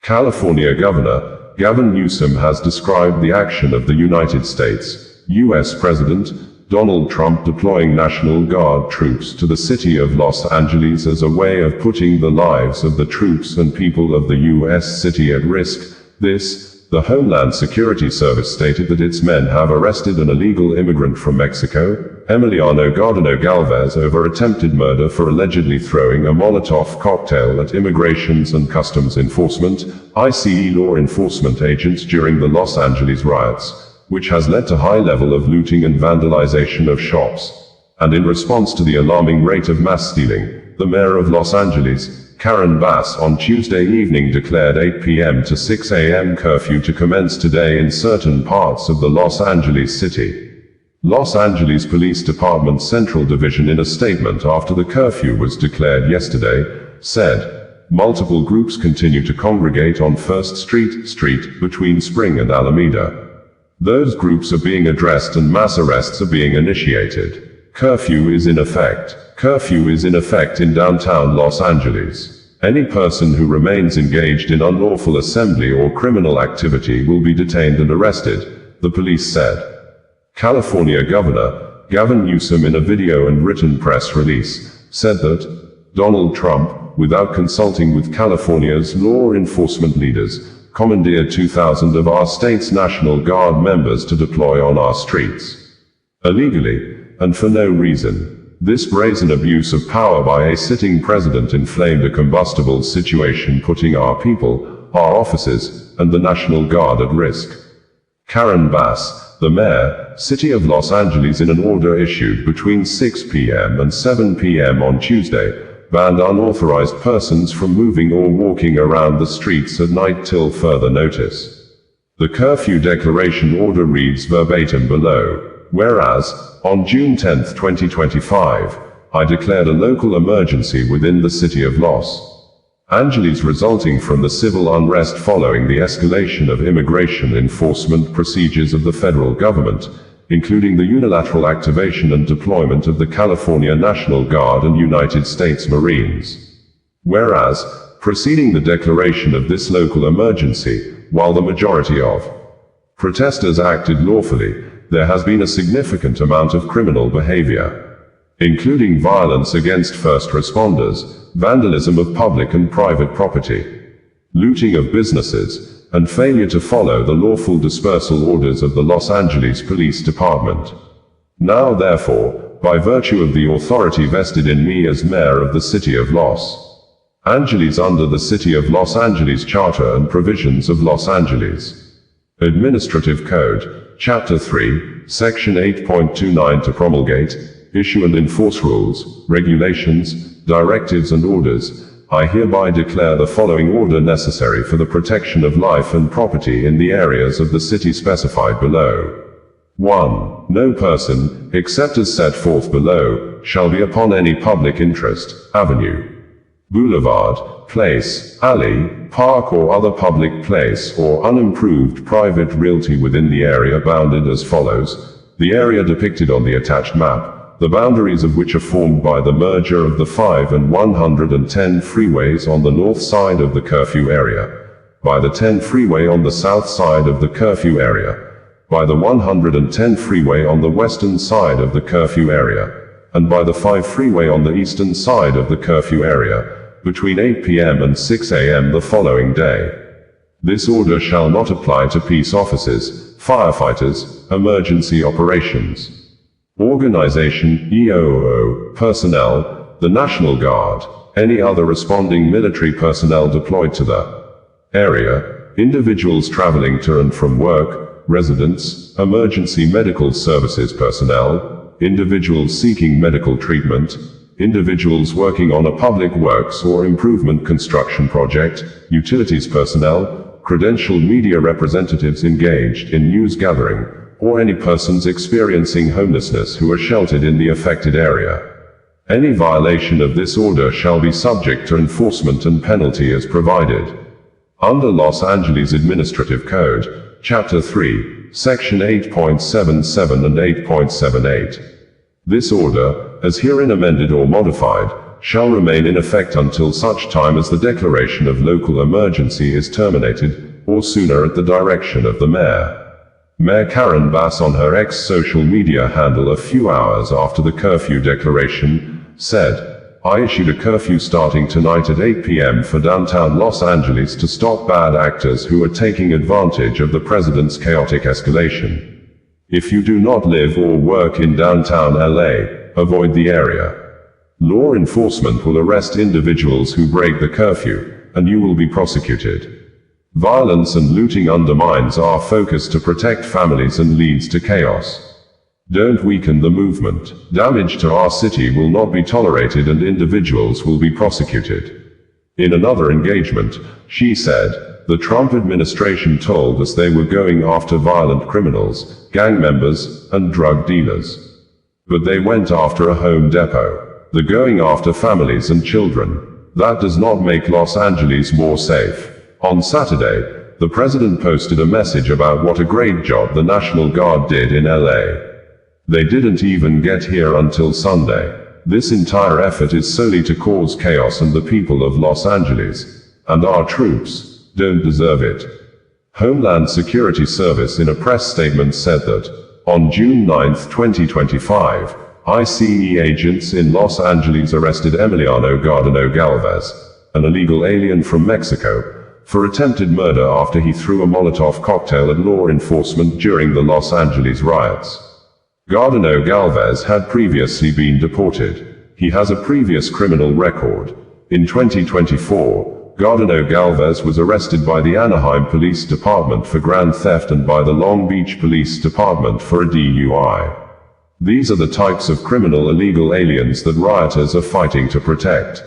California Governor Gavin Newsom has described the action of the United States, U.S. President Donald Trump deploying National Guard troops to the city of Los Angeles as a way of putting the lives of the troops and people of the U.S. city at risk. The Homeland Security Service stated that its men have arrested an illegal immigrant from Mexico, Emiliano Garduno Galvez, over attempted murder for allegedly throwing a Molotov cocktail at Immigrations and Customs Enforcement, I.C.E. law enforcement agents during the Los Angeles riots, which has led to high level of looting and vandalization of shops. And in response to the alarming rate of mass stealing, the mayor of Los Angeles, Karen Bass, on Tuesday evening declared 8 p.m. to 6 a.m. curfew to commence today in certain parts of the Los Angeles city. Los Angeles Police Department Central Division, in a statement after the curfew was declared yesterday, said, multiple groups continue to congregate on First Street between Spring and Alameda. Those groups are being addressed and mass arrests are being initiated. Curfew is in effect. Curfew is in effect in downtown Los Angeles. Any person who remains engaged in unlawful assembly or criminal activity will be detained and arrested, the police said. California Governor Gavin Newsom, in a video and written press release, said that Donald Trump, without consulting with California's law enforcement leaders, commandeered 2,000 of our state's National Guard members to deploy on our streets. Illegally, and for no reason. This brazen abuse of power by a sitting president inflamed a combustible situation, putting our people, our offices, and the National Guard at risk. Karen Bass, the mayor, City of Los Angeles, in an order issued between 6 p.m. and 7 p.m. on Tuesday, banned unauthorized persons from moving or walking around the streets at night till further notice. The curfew declaration order reads verbatim below. Whereas, on June 10, 2025, I declared a local emergency within the city of Los Angeles resulting from the civil unrest following the escalation of immigration enforcement procedures of the federal government, including the unilateral activation and deployment of the California National Guard and United States Marines. Whereas, preceding the declaration of this local emergency, while the majority of protesters acted lawfully, there has been a significant amount of criminal behavior, including violence against first responders, vandalism of public and private property, looting of businesses, and failure to follow the lawful dispersal orders of the Los Angeles Police Department. Now therefore, by virtue of the authority vested in me as mayor of the city of Los Angeles under the City of Los Angeles Charter and provisions of Los Angeles Administrative Code, Chapter 3, Section 8.29, to promulgate, issue and enforce rules, regulations, directives and orders, I hereby declare the following order necessary for the protection of life and property in the areas of the city specified below. 1. No person, except as set forth below, shall be upon any public interest, avenue, boulevard, place, alley, park or other public place or unimproved private realty within the area bounded as follows. The area depicted on the attached map, the boundaries of which are formed by the merger of the 5 and 110 freeways on the north side of the curfew area, by the 10 freeway on the south side of the curfew area, by the 110 freeway on the western side of the curfew area, and by the 5 freeway on the eastern side of the curfew area, between 8 p.m. and 6 a.m. the following day. This order shall not apply to peace officers, firefighters, emergency operations, organization, EOO, personnel, the National Guard, any other responding military personnel deployed to the area, individuals traveling to and from work, residents, emergency medical services personnel, individuals seeking medical treatment, individuals working on a public works or improvement construction project, utilities personnel, credentialed media representatives engaged in news gathering, or any persons experiencing homelessness who are sheltered in the affected area. Any violation of this order shall be subject to enforcement and penalty as provided under Los Angeles Administrative Code, Chapter 3, Section 8.77 and 8.78. This order, as herein amended or modified, shall remain in effect until such time as the declaration of local emergency is terminated, or sooner at the direction of the mayor. Mayor Karen Bass on her ex social media handle a few hours after the curfew declaration, said, "I issued a curfew starting tonight at 8 p.m. for downtown Los Angeles to stop bad actors who are taking advantage of the president's chaotic escalation. If you do not live or work in downtown LA, avoid the area. Law enforcement will arrest individuals who break the curfew, and you will be prosecuted. Violence and looting undermines our focus to protect families and leads to chaos. Don't weaken the movement. Damage to our city will not be tolerated and individuals will be prosecuted." In another engagement, she said, "The Trump administration told us they were going after violent criminals, gang members, and drug dealers. But they went after a Home Depot. They're going after families and children. That does not make Los Angeles more safe." On Saturday, the president posted a message about what a great job the National Guard did in LA. "They didn't even get here until Sunday. This entire effort is solely to cause chaos, and the people of Los Angeles, and our troops, don't deserve it." Homeland Security Service in a press statement said that, on June 9, 2025, I.C.E. agents in Los Angeles arrested Emiliano Garduno Galvez, an illegal alien from Mexico, for attempted murder after he threw a Molotov cocktail at law enforcement during the Los Angeles riots. Garduno Galvez had previously been deported. He has a previous criminal record. In 2024, Garduno Galvez was arrested by the Anaheim Police Department for grand theft and by the Long Beach Police Department for a DUI. These are the types of criminal illegal aliens that rioters are fighting to protect.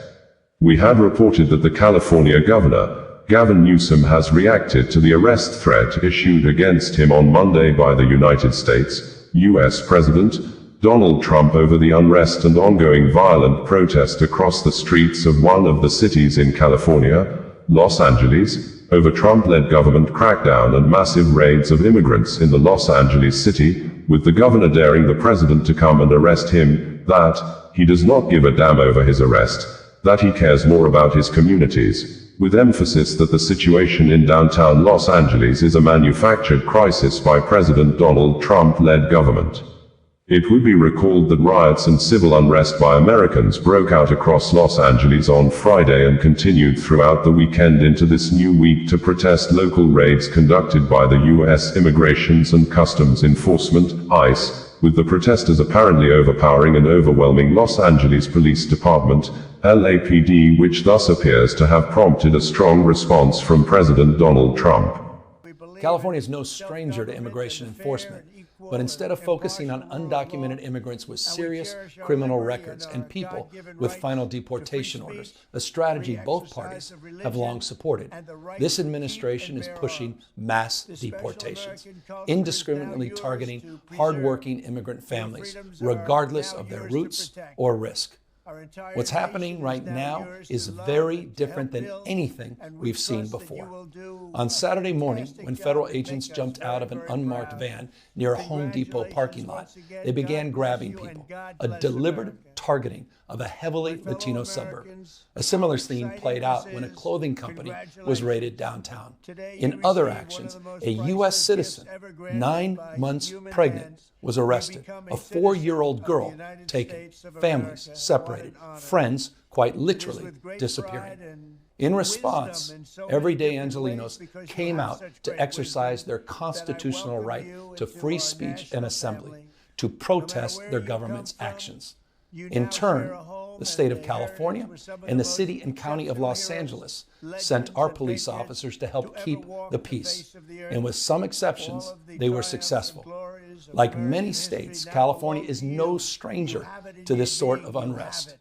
We had reported that the California governor, Gavin Newsom, has reacted to the arrest threat issued against him on Monday by the United States, U.S. President Donald Trump over the unrest and ongoing violent protest across the streets of one of the cities in California, Los Angeles, over Trump-led government crackdown and massive raids of immigrants in the Los Angeles city, with the governor daring the president to come and arrest him, that he does not give a damn over his arrest, that he cares more about his communities, with emphasis that the situation in downtown Los Angeles is a manufactured crisis by President Donald Trump-led government. It would be recalled that riots and civil unrest by Americans broke out across Los Angeles on Friday and continued throughout the weekend into this new week to protest local raids conducted by the U.S. Immigration and Customs Enforcement, ICE, with the protesters apparently overpowering and overwhelming Los Angeles Police Department, LAPD, which thus appears to have prompted a strong response from President Donald Trump. California is no stranger to immigration enforcement, but instead of focusing on undocumented immigrants with serious criminal records and people with final deportation orders, a strategy both parties have long supported, this administration is pushing mass deportations, indiscriminately targeting hardworking immigrant families, regardless of their roots or risk. What's happening right now is very different than anything we've seen before. On Saturday morning, when federal agents jumped out of an unmarked van near a Home Depot parking lot, they began grabbing people, a deliberate targeting of a heavily Latino suburb. A similar scene played out when a clothing company was raided downtown. In other actions, a U.S. citizen, 9 months pregnant, was arrested, a 4-year-old girl taken, families separated, friends quite literally disappearing. In response, everyday Angelenos came out to exercise their constitutional right to free speech and assembly, to protest their government's actions. In turn, the state of California and the city and county of Los Angeles sent our police officers to help keep the peace. And with some exceptions, they were successful. Like many states, California is no stranger to this sort of unrest.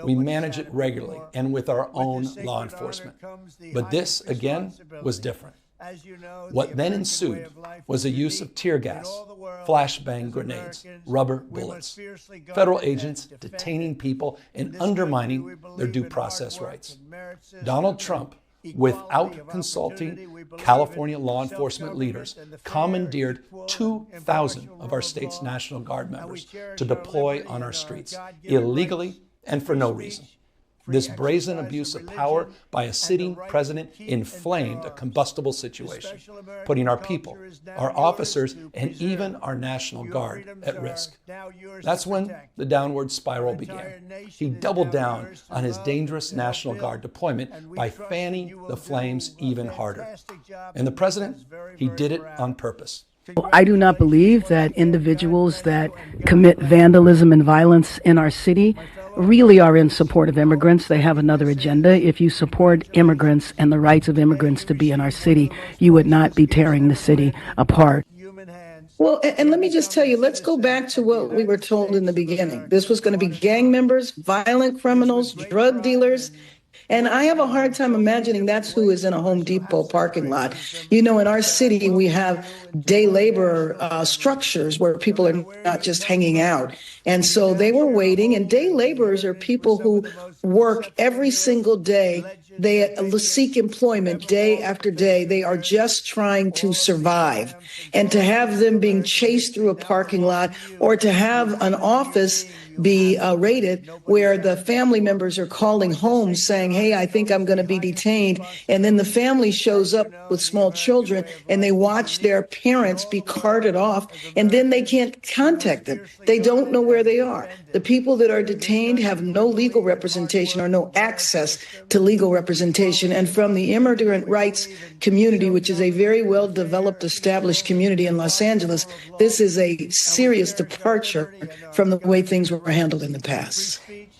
We manage it regularly and with our own law enforcement. But this, again, was different. What then ensued was the use of tear gas, flashbang grenades, rubber bullets, federal agents detaining people and undermining their due process rights. Donald Trump, without consulting California law enforcement leaders, commandeered 2,000 of our state's National Guard members to deploy on our streets, illegally and for no reason. This brazen abuse of power by a sitting president inflamed a combustible situation, putting our people, our officers, and even our National Guard at risk. That's when the downward spiral began. He doubled down on his dangerous National Guard deployment by fanning the flames even harder. And the president, he did it on purpose. I do not believe that individuals that commit vandalism and violence in our city really are in support of immigrants. They have another agenda. If you support immigrants and the rights of immigrants to be in our city, you would not be tearing the city apart. Well, and let me just tell you, let's go back to what we were told in the beginning. This was going to be gang members, violent criminals, drug dealers. And I have a hard time imagining that's who is in a Home Depot parking lot. You know, in our city, we have day labor structures where people are not just hanging out. And so they were waiting. And day laborers are people who work every single day. They seek employment day after day. They are just trying to survive. And to have them being chased through a parking lot, or to have an office be raided where the family members are calling home saying, hey, I think I'm going to be detained. And then the family shows up with small children and they watch their parents be carted off, and then they can't contact them. They don't know where they are. The people that are detained have no legal representation or no access to legal representation. And from the immigrant rights community, which is a very well developed, established community in Los Angeles, this is a serious departure from the way things were handled in the past. Bringing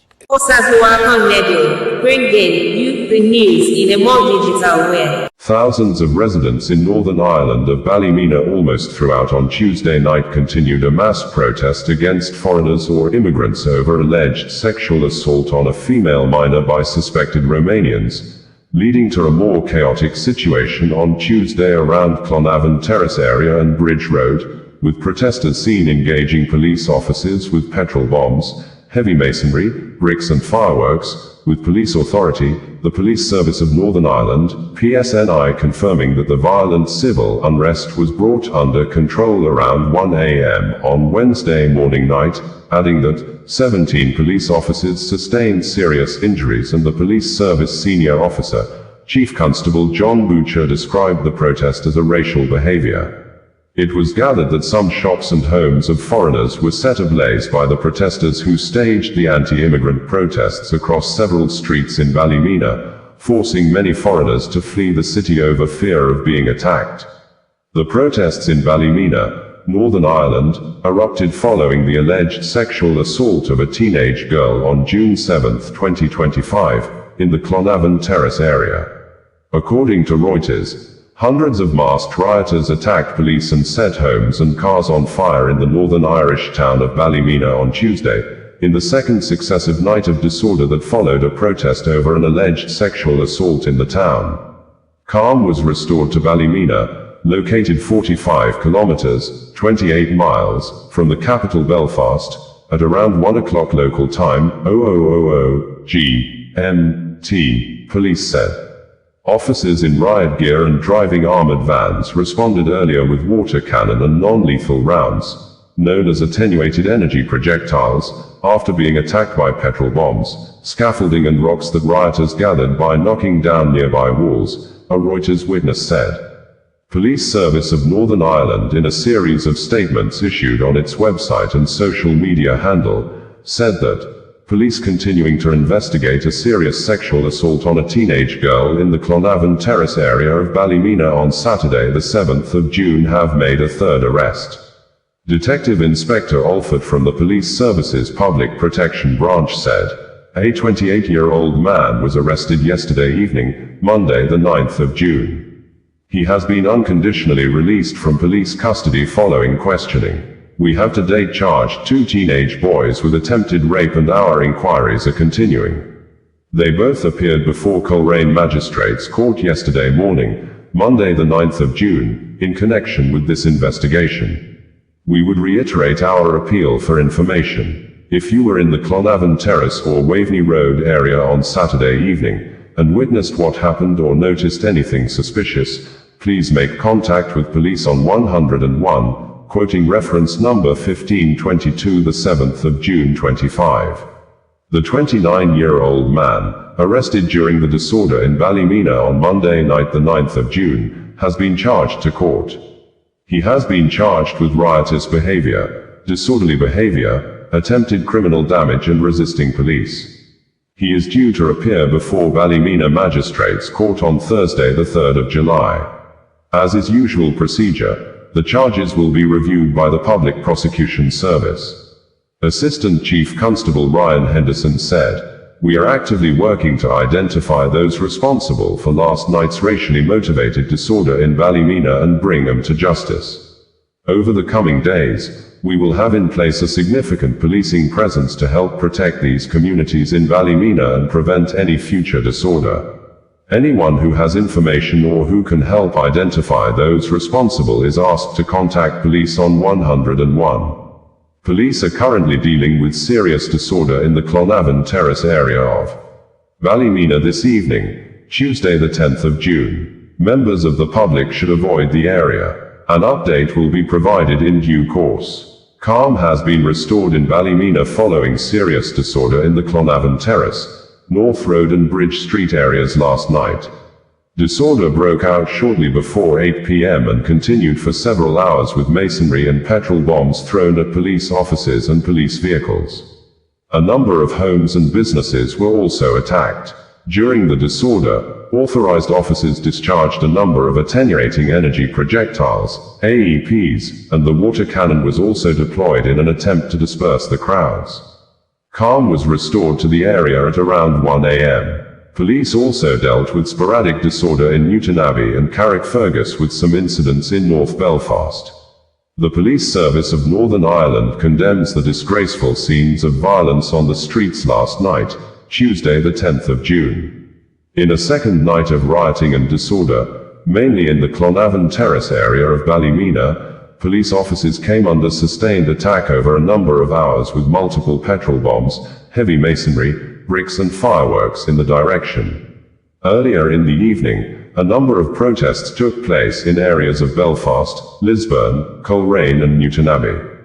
you the news in a more digital way. Thousands of residents in Northern Ireland of Ballymena almost throughout on Tuesday night continued a mass protest against foreigners or immigrants over alleged sexual assault on a female minor by suspected Romanians, leading to a more chaotic situation on Tuesday around Clonavon Terrace area and Bridge Road, with protesters seen engaging police officers with petrol bombs, heavy masonry, bricks and fireworks, with police authority, the Police Service of Northern Ireland, PSNI, confirming that the violent civil unrest was brought under control around 1 a.m. on Wednesday morning night, adding that 17 police officers sustained serious injuries, and the police service senior officer, Chief Constable John Butcher, described the protest as a racial behavior. It was gathered that some shops and homes of foreigners were set ablaze by the protesters who staged the anti-immigrant protests across several streets in Ballymena, forcing many foreigners to flee the city over fear of being attacked. The protests in Ballymena, Northern Ireland, erupted following the alleged sexual assault of a teenage girl on June 7, 2025, in the Clonavon Terrace area. According to Reuters, hundreds of masked rioters attacked police and set homes and cars on fire in the Northern Irish town of Ballymena on Tuesday, in the second successive night of disorder that followed a protest over an alleged sexual assault in the town. Calm was restored to Ballymena, located 45 kilometers, 28 miles, from the capital Belfast, at around 1 o'clock local time, 0000 GMT, police said. Officers in riot gear and driving armored vans responded earlier with water cannon and non-lethal rounds, known as attenuated energy projectiles, after being attacked by petrol bombs, scaffolding and rocks that rioters gathered by knocking down nearby walls, a Reuters witness said. Police Service of Northern Ireland, in a series of statements issued on its website and social media handle, said that police continuing to investigate a serious sexual assault on a teenage girl in the Clonavon Terrace area of Ballymena on Saturday the 7th of June have made a third arrest. Detective Inspector Alford from the Police Service's Public Protection Branch said, a 28-year-old man was arrested yesterday evening, Monday the 9th of June. He has been unconditionally released from police custody following questioning. We have to date charged 2 teenage boys with attempted rape and our inquiries are continuing. They both appeared before Coleraine Magistrates Court yesterday morning, Monday the 9th of June, in connection with this investigation. We would reiterate our appeal for information. If you were in the Clonavon Terrace or Waveney Road area on Saturday evening, and witnessed what happened or noticed anything suspicious, please make contact with police on 101, quoting reference number 1522 the 7th of June 25. The 29-year-old man, arrested during the disorder in Ballymena on Monday night the 9th of June, has been charged to court. He has been charged with riotous behavior, disorderly behavior, attempted criminal damage and resisting police. He is due to appear before Ballymena Magistrates Court on Thursday the 3rd of July. As is usual procedure, the charges will be reviewed by the Public Prosecution Service. Assistant Chief Constable Ryan Henderson said, "We are actively working to identify those responsible for last night's racially motivated disorder in Ballymena and bring them to justice. Over the coming days, we will have in place a significant policing presence to help protect these communities in Ballymena and prevent any future disorder. Anyone who has information or who can help identify those responsible is asked to contact police on 101. Police are currently dealing with serious disorder in the Clonavon Terrace area of Ballymena this evening, Tuesday the 10th of June. Members of the public should avoid the area. An update will be provided in due course. Calm has been restored in Ballymena following serious disorder in the Clonavon Terrace, North Road and Bridge Street areas last night. Disorder broke out shortly before 8 p.m. and continued for several hours with masonry and petrol bombs thrown at police offices and police vehicles. A number of homes and businesses were also attacked. During the disorder, authorized officers discharged a number of attenuating energy projectiles, AEPs, and the water cannon was also deployed in an attempt to disperse the crowds. Calm was restored to the area at around 1 a.m. Police also dealt with sporadic disorder in Newtonabbey and Carrickfergus with some incidents in North Belfast. The Police Service of Northern Ireland condemns the disgraceful scenes of violence on the streets last night, Tuesday the 10th of June. In a second night of rioting and disorder, mainly in the Clonavon Terrace area of Ballymena, police officers came under sustained attack over a number of hours with multiple petrol bombs, heavy masonry, bricks and fireworks in the direction. Earlier in the evening, a number of protests took place in areas of Belfast, Lisburn, Coleraine and Newtonabbey.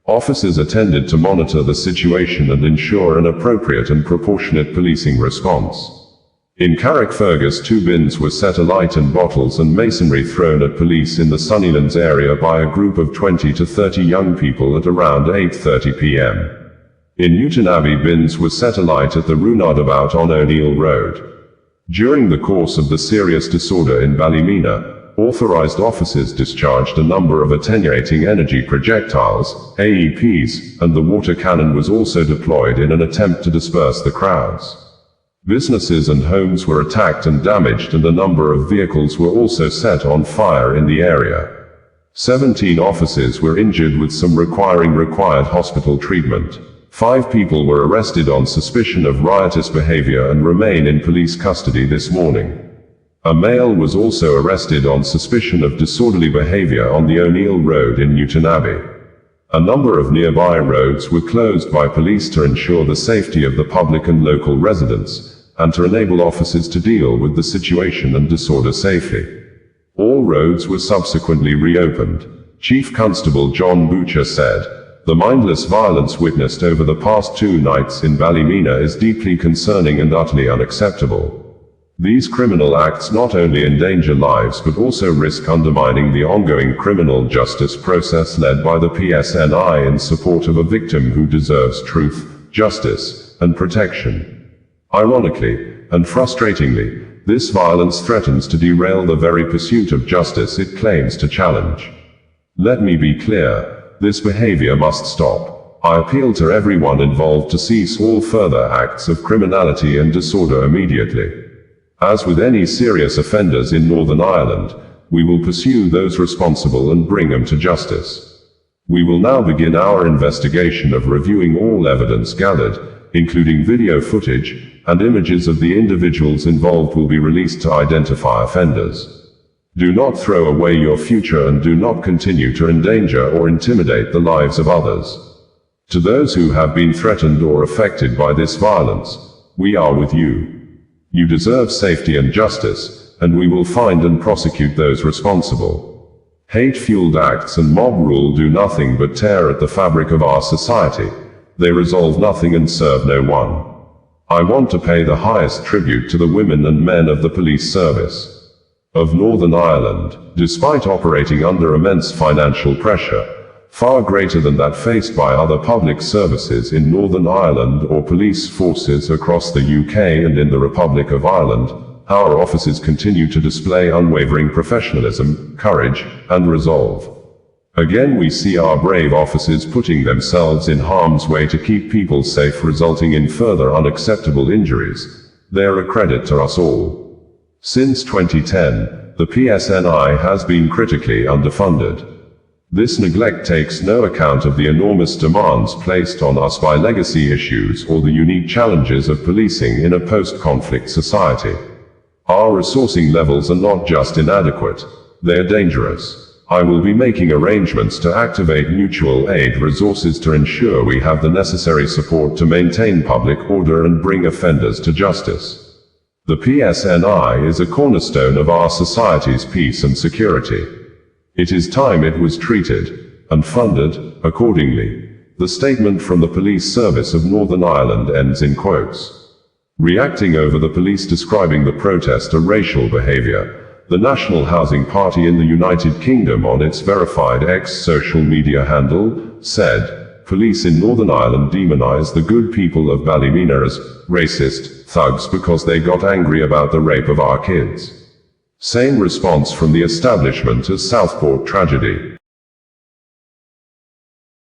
Officers attended to monitor the situation and ensure an appropriate and proportionate policing response. In Carrickfergus, 2 bins were set alight and bottles and masonry thrown at police in the Sunnylands area by a group of 20 to 30 young people at around 8:30 p.m. In Newtonabbey, bins were set alight at the Roundabout on O'Neill Road. During the course of the serious disorder in Ballymena, authorized officers discharged a number of attenuating energy projectiles, AEPs, and the water cannon was also deployed in an attempt to disperse the crowds. Businesses and homes were attacked and damaged and a number of vehicles were also set on fire in the area. 17 officers were injured with some required hospital treatment. 5 people were arrested on suspicion of riotous behavior and remain in police custody this morning. A male was also arrested on suspicion of disorderly behavior on the O'Neill Road in Newtonabbey. A number of nearby roads were closed by police to ensure the safety of the public and local residents, and to enable officers to deal with the situation and disorder safely. All roads were subsequently reopened. Chief Constable John Butcher said, "The mindless violence witnessed over the past 2 nights in Ballymena is deeply concerning and utterly unacceptable. These criminal acts not only endanger lives but also risk undermining the ongoing criminal justice process led by the PSNI in support of a victim who deserves truth, justice, and protection. Ironically, and frustratingly, this violence threatens to derail the very pursuit of justice it claims to challenge. Let me be clear. This behavior must stop. I appeal to everyone involved to cease all further acts of criminality and disorder immediately. As with any serious offenders in Northern Ireland, we will pursue those responsible and bring them to justice. We will now begin our investigation of reviewing all evidence gathered, including video footage, and images of the individuals involved will be released to identify offenders. Do not throw away your future and do not continue to endanger or intimidate the lives of others. To those who have been threatened or affected by this violence, we are with you. You deserve safety and justice, and we will find and prosecute those responsible. Hate-fueled acts and mob rule do nothing but tear at the fabric of our society. They resolve nothing and serve no one. I want to pay the highest tribute to the women and men of the police service of Northern Ireland, despite operating under immense financial pressure, far greater than that faced by other public services in Northern Ireland or police forces across the UK and in the Republic of Ireland. Our officers continue to display unwavering professionalism, courage, and resolve. Again, we see our brave officers putting themselves in harm's way to keep people safe, resulting in further unacceptable injuries. They are a credit to us all. Since 2010, the PSNI has been critically underfunded. This neglect takes no account of the enormous demands placed on us by legacy issues or the unique challenges of policing in a post-conflict society. Our resourcing levels are not just inadequate, they are dangerous. I will be making arrangements to activate mutual aid resources to ensure we have the necessary support to maintain public order and bring offenders to justice. The PSNI is a cornerstone of our society's peace and security. It is time it was treated and funded accordingly. The statement from the Police Service of Northern Ireland ends in quotes. Reacting over the police describing the protest a racial behavior, the National Housing Party in the United Kingdom on its verified X social media handle said, "Police in Northern Ireland demonize the good people of Ballymena as racist thugs because they got angry about the rape of our kids." Same response from the establishment as Southport tragedy.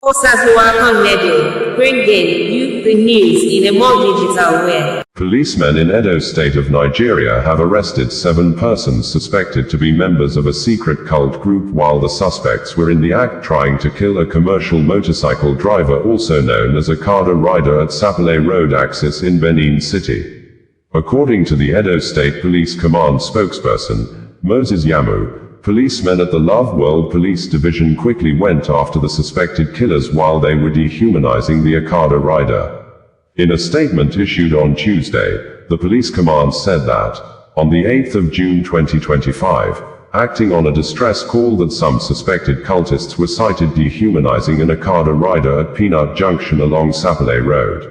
Osazuwakan Radio, bringing you the news in a more digital way. Policemen in Edo State of Nigeria have arrested 7 persons suspected to be members of a secret cult group while the suspects were in the act trying to kill a commercial motorcycle driver also known as a Okada rider at Sapele Road Axis in Benin City. According to the Edo State Police Command spokesperson, Moses Yamu, policemen at the Love World Police Division quickly went after the suspected killers while they were dehumanizing the Okada rider. In a statement issued on Tuesday, the police command said that, on the 8th of June 2025, acting on a distress call that some suspected cultists were sighted dehumanizing an Okada rider at Peanut Junction along Sapele Road.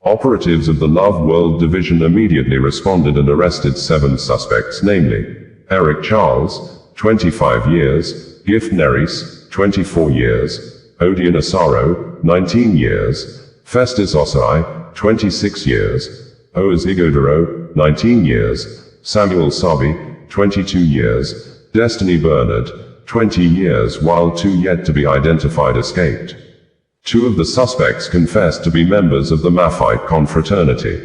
Operatives of the Love World Division immediately responded and arrested 7 suspects, namely, Eric Charles, 25 years, Gift Neris, 24 years, Odion Asaro, 19 years, Festus Osai, 26 years, Oaz Igodaro, 19 years, Samuel Sabi, 22 years, Destiny Bernard, 20 years, while 2 yet to be identified escaped. 2 of the suspects confessed to be members of the Maphite confraternity.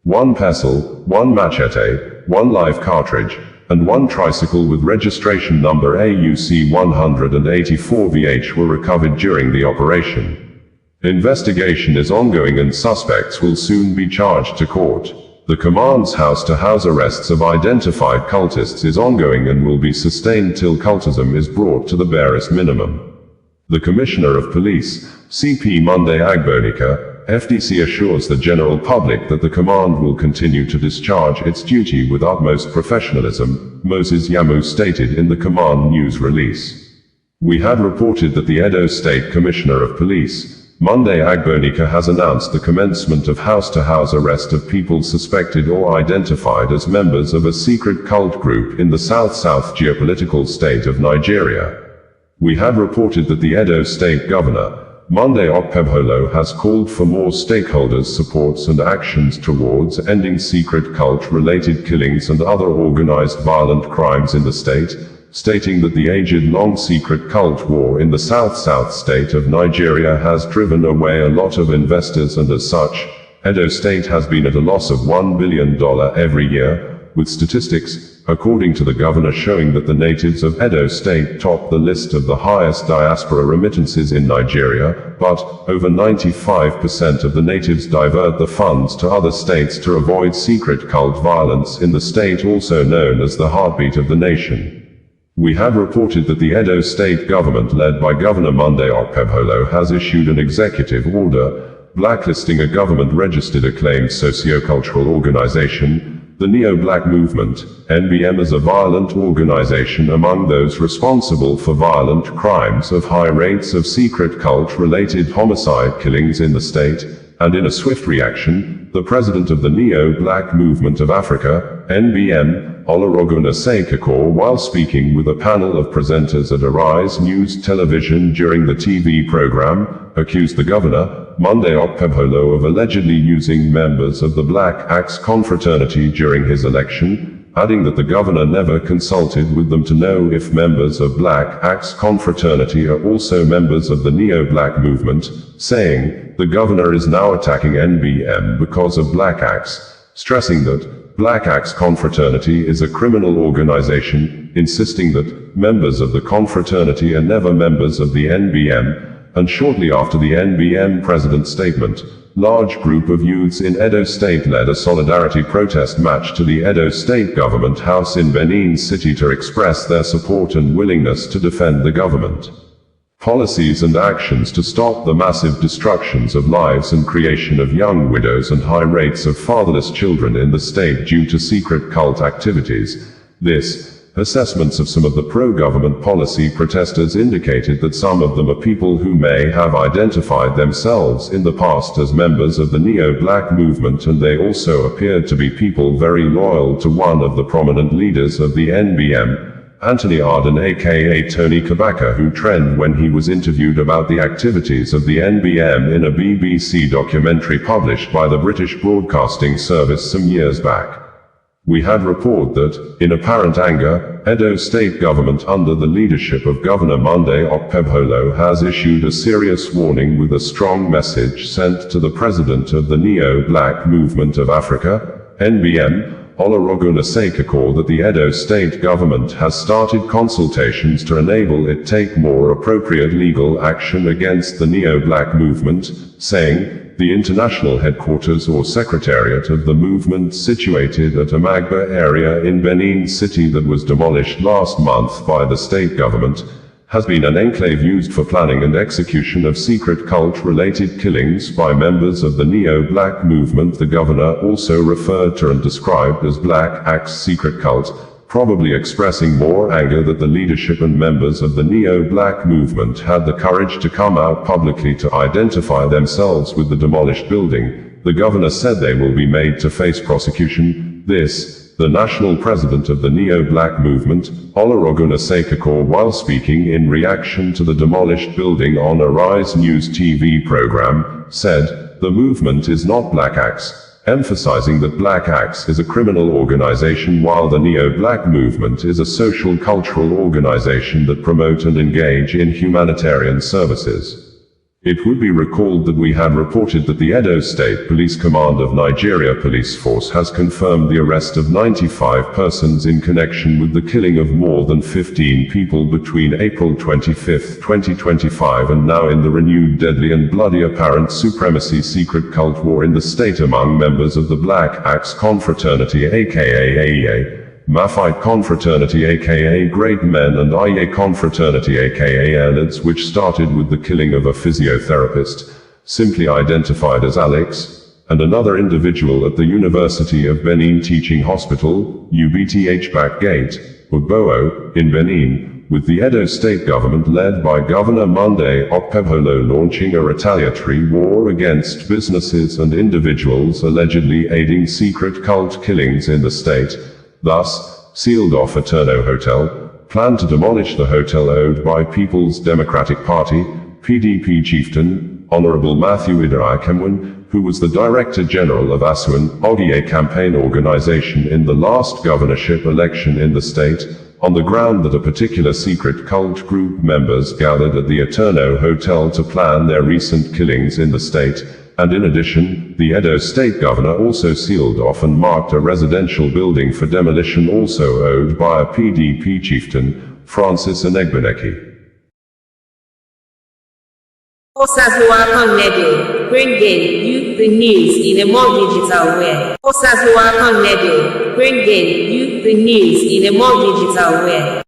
1 pestle, 1 machete, 1 live cartridge, and 1 tricycle with registration number AUC 184VH were recovered during the operation. Investigation is ongoing and suspects will soon be charged to court. The command's house-to-house arrests of identified cultists is ongoing and will be sustained till cultism is brought to the barest minimum. The Commissioner of Police, CP Monday Agbonika, FDC assures the general public that the command will continue to discharge its duty with utmost professionalism, Moses Yamu stated in the command news release. We had reported that the Edo State Commissioner of Police, Monday Agbonika, has announced the commencement of house-to-house arrest of people suspected or identified as members of a secret cult group in the South-South geopolitical state of Nigeria. We had reported that the Edo State Governor, Monday Okpebholo, has called for more stakeholders' supports and actions towards ending secret cult-related killings and other organized violent crimes in the state, stating that the aged-long secret cult war in the South-South state of Nigeria has driven away a lot of investors and as such, Edo State has been at a loss of $1 billion every year, with statistics, according to the governor, showing that the natives of Edo State top the list of the highest diaspora remittances in Nigeria, but over 95% of the natives divert the funds to other states to avoid secret cult violence in the state also known as the heartbeat of the nation. We have reported that the Edo State government led by Governor Monday Okpebholo has issued an executive order, blacklisting a government-registered acclaimed sociocultural organization, the Neo-Black Movement, NBM, as a violent organization among those responsible for violent crimes of high rates of secret cult-related homicide killings in the state, and in a swift reaction, the president of the Neo-Black Movement of Africa, NBM, Olusegun Osaikor, while speaking with a panel of presenters at Arise News Television during the TV program, accused the governor, Monday Okpebholo, of allegedly using members of the Black Axe confraternity during his election, adding that the governor never consulted with them to know if members of Black Axe confraternity are also members of the Neo-Black movement, saying, the governor is now attacking NBM because of Black Axe, stressing that Black Axe confraternity is a criminal organization, insisting that members of the confraternity are never members of the NBM, and shortly after the NBM president's statement, large group of youths in Edo State led a solidarity protest march to the Edo State Government House in Benin City to express their support and willingness to defend the government policies and actions to stop the massive destructions of lives and creation of young widows and high rates of fatherless children in the state due to secret cult activities. Assessments of some of the pro-government policy protesters indicated that some of them are people who may have identified themselves in the past as members of the Neo-Black movement, and they also appeared to be people very loyal to one of the prominent leaders of the NBM, Anthony Arden aka Tony Kabaka, who trended when he was interviewed about the activities of the NBM in a BBC documentary published by the British Broadcasting Service some years back. We had report that, in apparent anger, Edo State government under the leadership of Governor Monday Okpebholo has issued a serious warning with a strong message sent to the president of the Neo-Black Movement of Africa, NBM, Olusegun Osaikor, that the Edo State government has started consultations to enable it take more appropriate legal action against the Neo-Black movement, saying, the international headquarters or secretariat of the movement situated at Amagba area in Benin City that was demolished last month by the state government, has been an enclave used for planning and execution of secret cult-related killings by members of the Neo-Black movement. The governor also referred to and described as Black Axe secret cult, probably expressing more anger that the leadership and members of the Neo-Black movement had the courage to come out publicly to identify themselves with the demolished building. The governor said they will be made to face prosecution. The national president of the Neo-Black movement, Olusegun Osaikor, while speaking in reaction to the demolished building on a Rise News TV program, said, the movement is not Black Axe, emphasizing that Black Axe is a criminal organization while the Neo-Black movement is a social cultural organization that promote and engage in humanitarian services. It would be recalled that we had reported that the Edo State Police Command of Nigeria Police Force has confirmed the arrest of 95 persons in connection with the killing of more than 15 people between April 25, 2025 and now in the renewed deadly and bloody apparent supremacy secret cult war in the state among members of the Black Axe confraternity aka AEA, Maphite confraternity aka Great Men, and I.C.E. confraternity aka Elids, which started with the killing of a physiotherapist, simply identified as Alex, and another individual at the University of Benin Teaching Hospital, UBTH Back Gate, Ugbowo, in Benin, with the Edo State government led by Governor Monday Okpebholo launching a retaliatory war against businesses and individuals allegedly aiding secret cult killings in the state. Thus, sealed off Eterno Hotel, planned to demolish the hotel owned by People's Democratic Party, PDP chieftain, Honorable Matthew Idaikemwen, who was the Director General of Asuan Ogie campaign organization in the last governorship election in the state, on the ground that a particular secret cult group members gathered at the Eterno Hotel to plan their recent killings in the state. And in addition, the Edo State governor also sealed off and marked a residential building for demolition also owned by a PDP chieftain, Francis Enegbeneki. Osazuwa Connedo, bringing you the news in a more digital way. Osazuwa Connedo, bringing you the news in a more digital way.